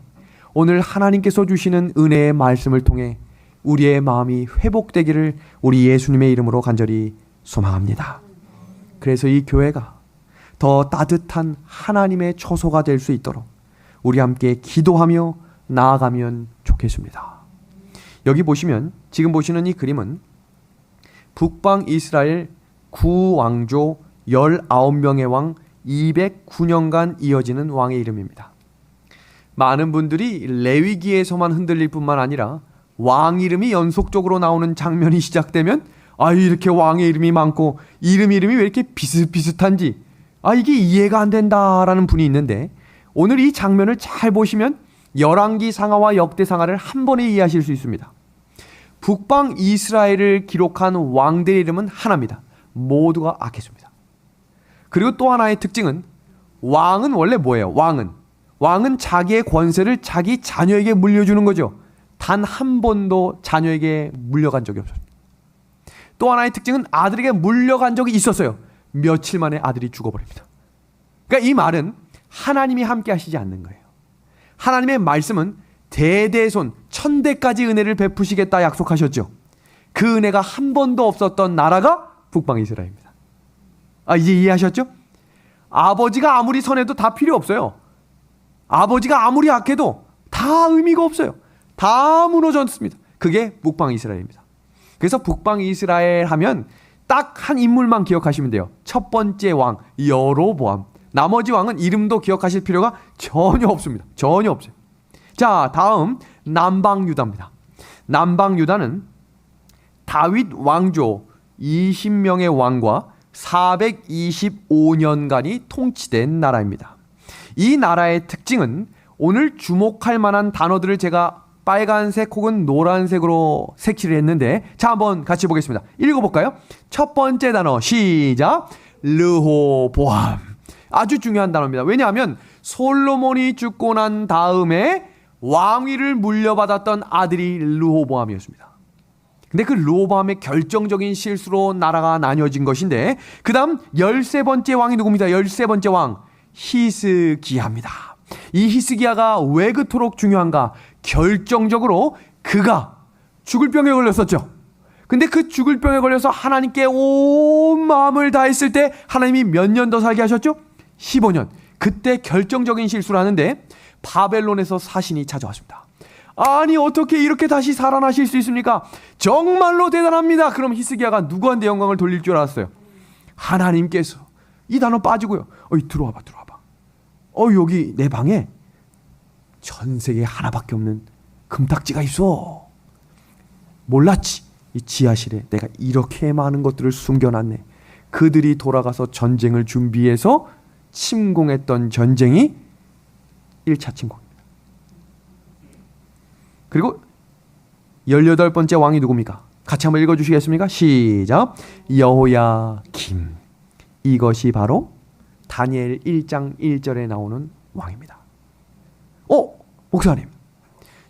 오늘 하나님께서 주시는 은혜의 말씀을 통해 우리의 마음이 회복되기를 우리 예수님의 이름으로 간절히 소망합니다. 그래서 이 교회가 더 따뜻한 하나님의 처소가 될 수 있도록 우리 함께 기도하며 나아가면 좋겠습니다. 여기 보시면, 지금 보시는 이 그림은 북방 이스라엘 구왕조 19명의 왕 209년간 이어지는 왕의 이름입니다. 많은 분들이 레위기에서만 흔들릴 뿐만 아니라 왕 이름이 연속적으로 나오는 장면이 시작되면 이렇게 왕의 이름이 많고 이름이 왜 이렇게 비슷비슷한지 이게 이해가 안 된다라는 분이 있는데, 오늘 이 장면을 잘 보시면 열왕기 상하와 역대상하를 한 번에 이해하실 수 있습니다. 북방 이스라엘을 기록한 왕들의 이름은 하나입니다. 모두가 악했습니다. 그리고 또 하나의 특징은, 왕은 원래 뭐예요? 왕은 자기의 권세를 자기 자녀에게 물려주는 거죠. 단 한 번도 자녀에게 물려간 적이 없었습니다. 또 하나의 특징은 아들에게 물려간 적이 있었어요. 며칠 만에 아들이 죽어버립니다. 그러니까 이 말은 하나님이 함께 하시지 않는 거예요. 하나님의 말씀은 대대손 천대까지 은혜를 베푸시겠다 약속하셨죠. 그 은혜가 한 번도 없었던 나라가 북방 이스라엘입니다. 이제 이해하셨죠? 아버지가 아무리 선해도 다 필요 없어요. 아버지가 아무리 악해도 다 의미가 없어요. 다 무너졌습니다. 그게 북방 이스라엘입니다. 그래서 북방 이스라엘 하면 딱 한 인물만 기억하시면 돼요. 첫 번째 왕 여로보암. 나머지 왕은 이름도 기억하실 필요가 전혀 없습니다. 전혀 없어요. 자, 다음 남방 유다입니다. 남방 유다는 다윗 왕조 20명의 왕과 425년간이 통치된 나라입니다. 이 나라의 특징은, 오늘 주목할 만한 단어들을 제가 빨간색 혹은 노란색으로 색칠을 했는데, 자, 한번 같이 보겠습니다. 읽어볼까요? 첫 번째 단어 시작. 르호보암. 아주 중요한 단어입니다. 왜냐하면 솔로몬이 죽고 난 다음에 왕위를 물려받았던 아들이 르호보암이었습니다. 근데 그 르호보암의 결정적인 실수로 나라가 나뉘어진 것인데, 그 다음 13번째 왕이 누굽니다? 13번째 왕 히스기야입니다. 이 히스기야가 왜 그토록 중요한가? 결정적으로 그가 죽을 병에 걸렸었죠. 근데 그 죽을 병에 걸려서 하나님께 온 마음을 다했을 때 하나님이 몇 년 더 살게 하셨죠? 15년. 그때 결정적인 실수를 하는데 바벨론에서 사신이 찾아왔습니다. 아니, 어떻게 이렇게 다시 살아나실 수 있습니까? 정말로 대단합니다. 그럼 히스기야가 누구한테 영광을 돌릴 줄 알았어요? 하나님께서. 이 단어 빠지고요. 들어와봐. 여기 내 방에 전 세계에 하나밖에 없는 금딱지가 있어. 몰랐지? 이 지하실에 내가 이렇게 많은 것들을 숨겨놨네. 그들이 돌아가서 전쟁을 준비해서 침공했던 전쟁이 1차 침공입니다. 그리고 18번째 왕이 누굽니까? 같이 한번 읽어주시겠습니까? 시작. 여호야김. 이것이 바로 다니엘 1장 1절에 나오는 왕입니다. 목사님,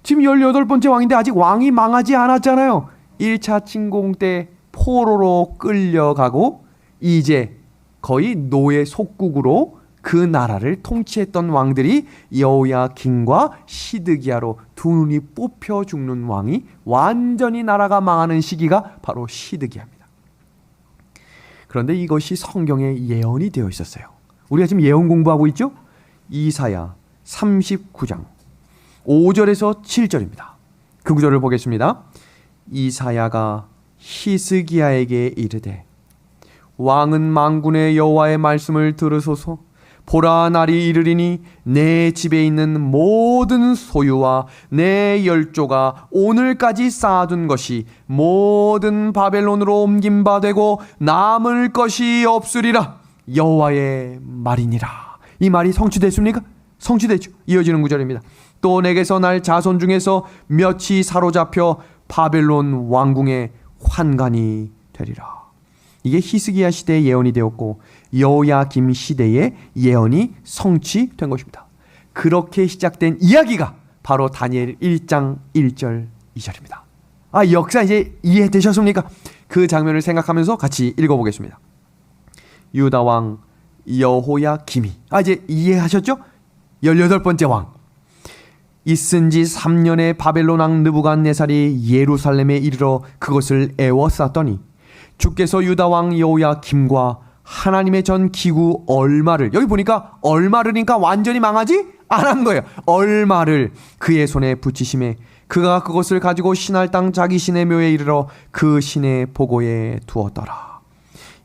지금 18번째 왕인데 아직 왕이 망하지 않았잖아요. 1차 침공 때 포로로 끌려가고 이제 거의 노예 속국으로 그 나라를 통치했던 왕들이 여호야김과 시드기야로 두 눈이 뽑혀 죽는 왕이 완전히 나라가 망하는 시기가 바로 시드기야입니다. 그런데 이것이 성경에 예언이 되어 있었어요. 우리가 지금 예언 공부하고 있죠? 이사야 39장 5절에서 7절입니다. 그 구절을 보겠습니다. 이사야가 히스기야에게 이르되 왕은 만군의 여호와의 말씀을 들으소서. 보라, 날이 이르리니 내 집에 있는 모든 소유와 내 열조가 오늘까지 쌓아둔 것이 모든 바벨론으로 옮긴 바 되고 남을 것이 없으리라. 여호와의 말이니라. 이 말이 성취됐습니까? 성취됐죠. 이어지는 구절입니다. 또 내게서 날 자손 중에서 몇이 사로잡혀 바벨론 왕궁의 환관이 되리라. 이게 히스기야 시대의 예언이 되었고 여호야김 시대의 예언이 성취된 것입니다. 그렇게 시작된 이야기가 바로 다니엘 1장 1절 2절입니다. 역사 이제 이해되셨습니까? 그 장면을 생각하면서 같이 읽어보겠습니다. 유다 왕 여호야김이 이제 이해하셨죠? 18번째 왕 있은 지 3년의 바벨론 왕 느부갓네살이 예루살렘에 이르러 그것을 애워쌌더니 주께서 유다 왕 여호야김과 하나님의 전 기구 얼마를, 여기 보니까 얼마를니까 완전히 망하지 않은 거예요. 얼마를 그의 손에 붙이심에 그가 그것을 가지고 신할 땅 자기 신의 묘에 이르러 그 신의 보고에 두었더라.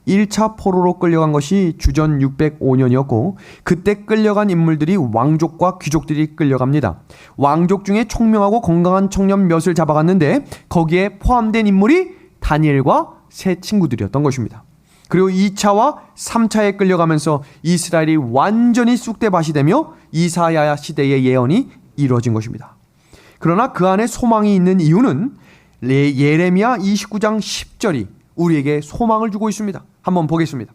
1차 포로로 끌려간 것이 주전 605년이었고 그때 끌려간 인물들이 왕족과 귀족들이 끌려갑니다. 왕족 중에 총명하고 건강한 청년 몇을 잡아갔는데 거기에 포함된 인물이 다니엘과 세 친구들이었던 것입니다. 그리고 2차와 3차에 끌려가면서 이스라엘이 완전히 쑥대밭이 되며 이사야 시대의 예언이 이루어진 것입니다. 그러나 그 안에 소망이 있는 이유는 예레미야 29장 10절이 우리에게 소망을 주고 있습니다. 한번 보겠습니다.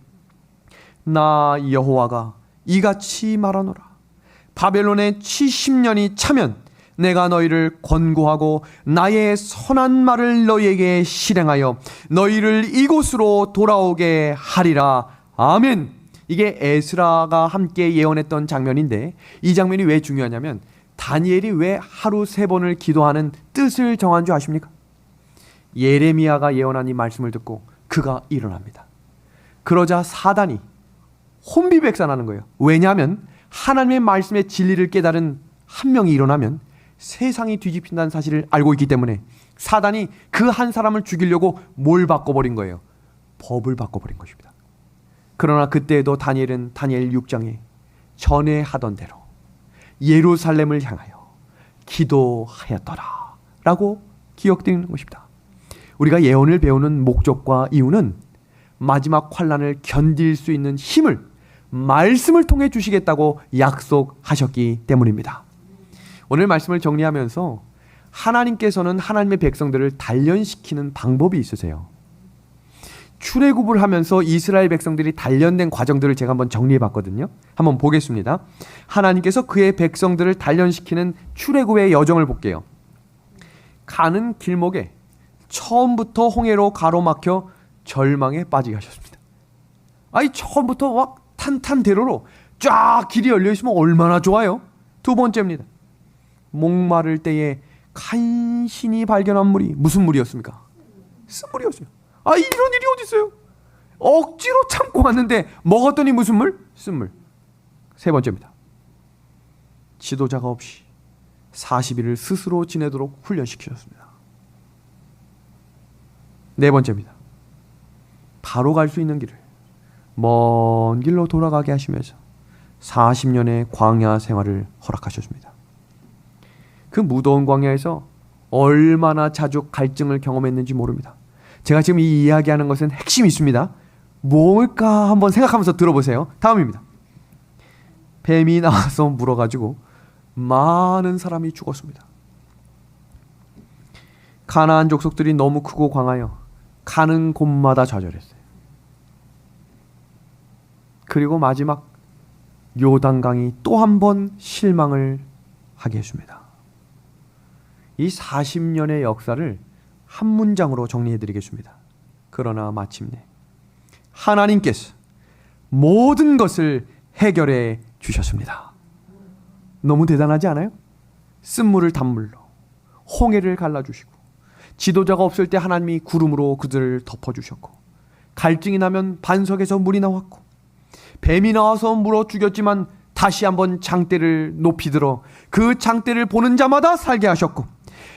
나 여호와가 이같이 말하노라. 바벨론의 70년이 차면 내가 너희를 권고하고 나의 선한 말을 너희에게 실행하여 너희를 이곳으로 돌아오게 하리라. 아멘. 이게 에스라가 함께 예언했던 장면인데 이 장면이 왜 중요하냐면 다니엘이 왜 하루 3번을 기도하는 뜻을 정한 줄 아십니까? 예레미야가 예언한 이 말씀을 듣고 그가 일어납니다. 그러자 사단이 혼비백산하는 거예요. 왜냐하면 하나님의 말씀의 진리를 깨달은 한 명이 일어나면 세상이 뒤집힌다는 사실을 알고 있기 때문에 사단이 그 한 사람을 죽이려고 뭘 바꿔버린 거예요? 법을 바꿔버린 것입니다. 그러나 그때에도 다니엘은 다니엘 6장에 전에 하던 대로 예루살렘을 향하여 기도하였더라 라고 기억되는 것입니다. 우리가 예언을 배우는 목적과 이유는 마지막 환난을 견딜 수 있는 힘을 말씀을 통해 주시겠다고 약속하셨기 때문입니다. 오늘 말씀을 정리하면서 하나님께서는 하나님의 백성들을 단련시키는 방법이 있으세요. 출애굽을 하면서 이스라엘 백성들이 단련된 과정들을 제가 한번 정리해 봤거든요. 한번 보겠습니다. 하나님께서 그의 백성들을 단련시키는 출애굽의 여정을 볼게요. 가는 길목에 처음부터 홍해로 가로막혀 절망에 빠지게 하셨습니다. 처음부터 막 탄탄대로로 쫙 길이 열려 있으면 얼마나 좋아요. 두 번째입니다. 목마를 때에 간신히 발견한 물이 무슨 물이었습니까? 쓴물이었어요. 이런 일이 어디 있어요? 억지로 참고 왔는데 먹었더니 무슨 물? 쓴물. 세 번째입니다. 지도자가 없이 40일을 스스로 지내도록 훈련시키셨습니다. 네 번째입니다. 바로 갈 수 있는 길을 먼 길로 돌아가게 하시면서 40년의 광야 생활을 허락하셨습니다. 그 무더운 광야에서 얼마나 자주 갈증을 경험했는지 모릅니다. 제가 지금 이 이야기하는 것은 핵심이 있습니다. 뭘까 한번 생각하면서 들어보세요. 다음입니다. 뱀이 나와서 물어가지고 많은 사람이 죽었습니다. 가나안 족속들이 너무 크고 광하여 가는 곳마다 좌절했어요. 그리고 마지막 요단강이 또 한 번 실망을 하게 했습니다. 이 40년의 역사를 한 문장으로 정리해 드리겠습니다. 그러나 마침내 하나님께서 모든 것을 해결해 주셨습니다. 너무 대단하지 않아요? 쓴물을 단물로, 홍해를 갈라주시고, 지도자가 없을 때 하나님이 구름으로 그들을 덮어주셨고, 갈증이 나면 반석에서 물이 나왔고, 뱀이 나와서 물어 죽였지만 다시 한번 장대를 높이 들어 그 장대를 보는 자마다 살게 하셨고,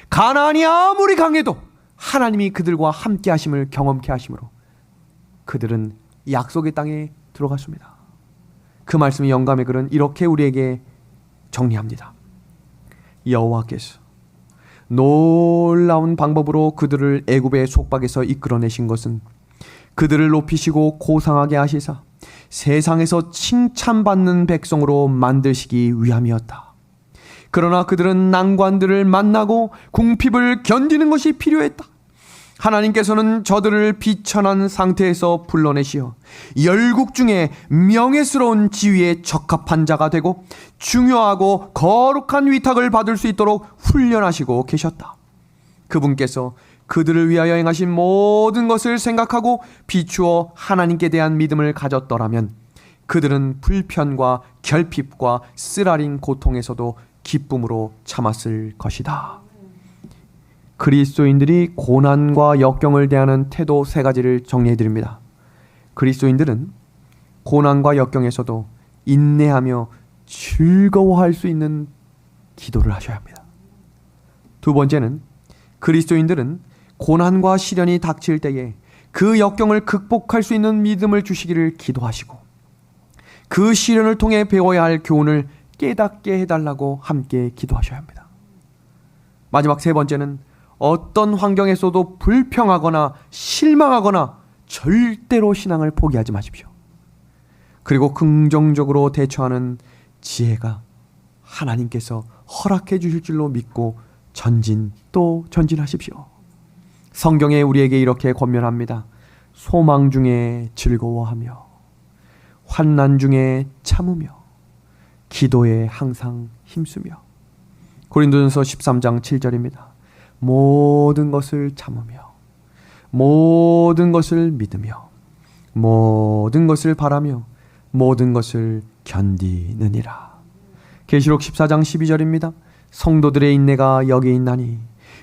가나안이 아무리 강해도 하나님이 그들과 함께 하심을 경험케 하심으로 그들은 약속의 땅에 들어갔습니다. 그 말씀이 영감의 글은 이렇게 우리에게 정리합니다. 여호와께서 놀라운 방법으로 그들을 애굽의 속박에서 이끌어내신 것은 그들을 높이시고 고상하게 하시사 세상에서 칭찬받는 백성으로 만드시기 위함이었다. 그러나 그들은 난관들을 만나고 궁핍을 견디는 것이 필요했다. 하나님께서는 저들을 비천한 상태에서 불러내시어 열국 중에 명예스러운 지위에 적합한 자가 되고 중요하고 거룩한 위탁을 받을 수 있도록 훈련하시고 계셨다. 그분께서 그들을 위하여 행하신 모든 것을 생각하고 비추어 하나님께 대한 믿음을 가졌더라면 그들은 불편과 결핍과 쓰라린 고통에서도 기쁨으로 참았을 것이다. 그리스도인들이 고난과 역경을 대하는 태도 세 가지를 정리해 드립니다. 그리스도인들은 고난과 역경에서도 인내하며 즐거워할 수 있는 기도를 하셔야 합니다. 두 번째는 그리스도인들은 고난과 시련이 닥칠 때에 그 역경을 극복할 수 있는 믿음을 주시기를 기도하시고, 그 시련을 통해 배워야 할 교훈을 깨닫게 해달라고 함께 기도하셔야 합니다. 마지막 세 번째는 어떤 환경에서도 불평하거나 실망하거나 절대로 신앙을 포기하지 마십시오. 그리고 긍정적으로 대처하는 지혜가 하나님께서 허락해 주실 줄로 믿고 전진 또 전진하십시오. 성경에 우리에게 이렇게 권면합니다. 소망 중에 즐거워하며 환난 중에 참으며 기도에 항상 힘쓰며. 고린도전서 13장 7절입니다. 모든 것을 참으며 모든 것을 믿으며 모든 것을 바라며 모든 것을 견디느니라. 계시록 14장 12절입니다. 성도들의 인내가 여기 있나니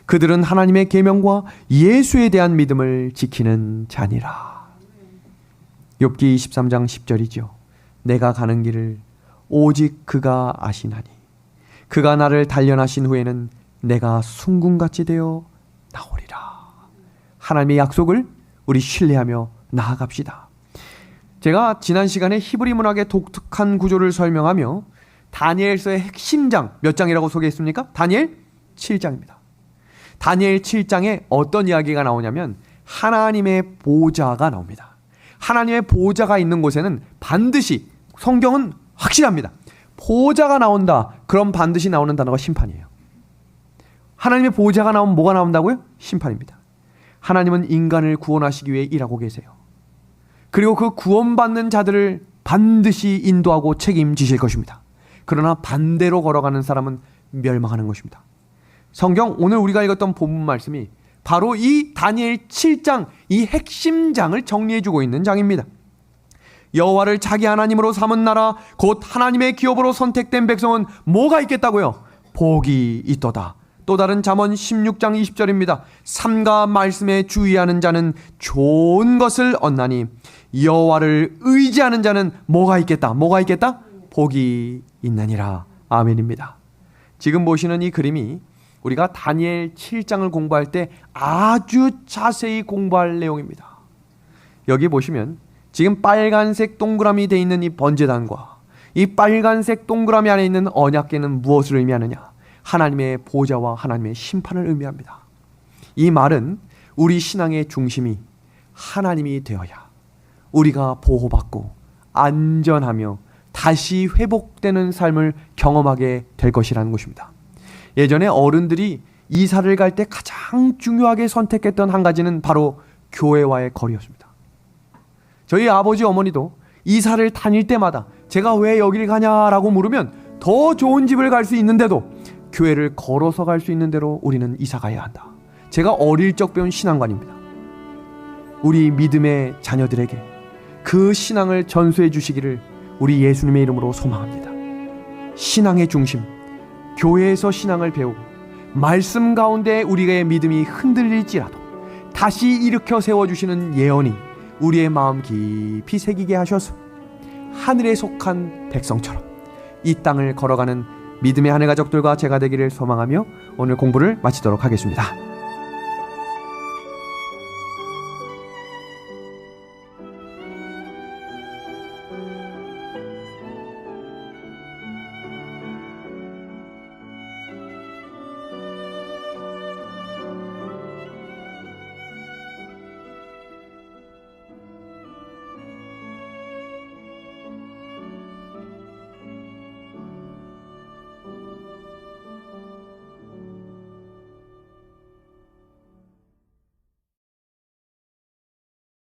그들은 하나님의 계명과 예수에 대한 믿음을 지키는 자니라. 욥기 23장 10절이죠. 내가 가는 길을 오직 그가 아시나니 그가 나를 단련하신 후에는 내가 숭궁같이 되어 나오리라. 하나님의 약속을 우리 신뢰하며 나아갑시다. 제가 지난 시간에 히브리 문학의 독특한 구조를 설명하며 다니엘서의 핵심장 몇 장이라고 소개했습니까? 다니엘 7장입니다. 다니엘 7장에 어떤 이야기가 나오냐면 하나님의 보좌가 나옵니다. 하나님의 보좌가 있는 곳에는 반드시, 성경은 확실합니다. 보좌가 나온다. 그럼 반드시 나오는 단어가 심판이에요. 하나님의 보좌가 나오면 뭐가 나온다고요? 심판입니다. 하나님은 인간을 구원하시기 위해 일하고 계세요. 그리고 그 구원받는 자들을 반드시 인도하고 책임지실 것입니다. 그러나 반대로 걸어가는 사람은 멸망하는 것입니다. 성경 오늘 우리가 읽었던 본문 말씀이 바로 이 다니엘 7장, 이 핵심장을 정리해주고 있는 장입니다. 여호와를 자기 하나님으로 삼은 나라 곧 하나님의 기업으로 선택된 백성은 뭐가 있겠다고요? 복이 있도다. 또 다른 잠언 16장 20절입니다. 삼가 말씀에 주의하는 자는 좋은 것을 얻나니 여호와를 의지하는 자는 뭐가 있겠다? 뭐가 있겠다? 복이 있느니라. 아멘입니다. 지금 보시는 이 그림이 우리가 다니엘 7장을 공부할 때 아주 자세히 공부할 내용입니다. 여기 보시면 지금 빨간색 동그라미 되어 있는 이 번제단과 이 빨간색 동그라미 안에 있는 언약궤는 무엇을 의미하느냐? 하나님의 보좌와 하나님의 심판을 의미합니다. 이 말은 우리 신앙의 중심이 하나님이 되어야 우리가 보호받고 안전하며 다시 회복되는 삶을 경험하게 될 것이라는 것입니다. 예전에 어른들이 이사를 갈 때 가장 중요하게 선택했던 한 가지는 바로 교회와의 거리였습니다. 저희 아버지 어머니도 이사를 다닐 때마다 제가 왜 여기를 가냐라고 물으면 더 좋은 집을 갈 수 있는데도 교회를 걸어서 갈 수 있는 대로 우리는 이사 가야 한다. 제가 어릴 적 배운 신앙관입니다. 우리 믿음의 자녀들에게 그 신앙을 전수해 주시기를 우리 예수님의 이름으로 소망합니다. 신앙의 중심, 교회에서 신앙을 배우고 말씀 가운데 우리의 믿음이 흔들릴지라도 다시 일으켜 세워주시는 예언이 우리의 마음 깊이 새기게 하셔서 하늘에 속한 백성처럼 이 땅을 걸어가는 믿음의 하늘 가족들과 제가 되기를 소망하며 오늘 공부를 마치도록 하겠습니다.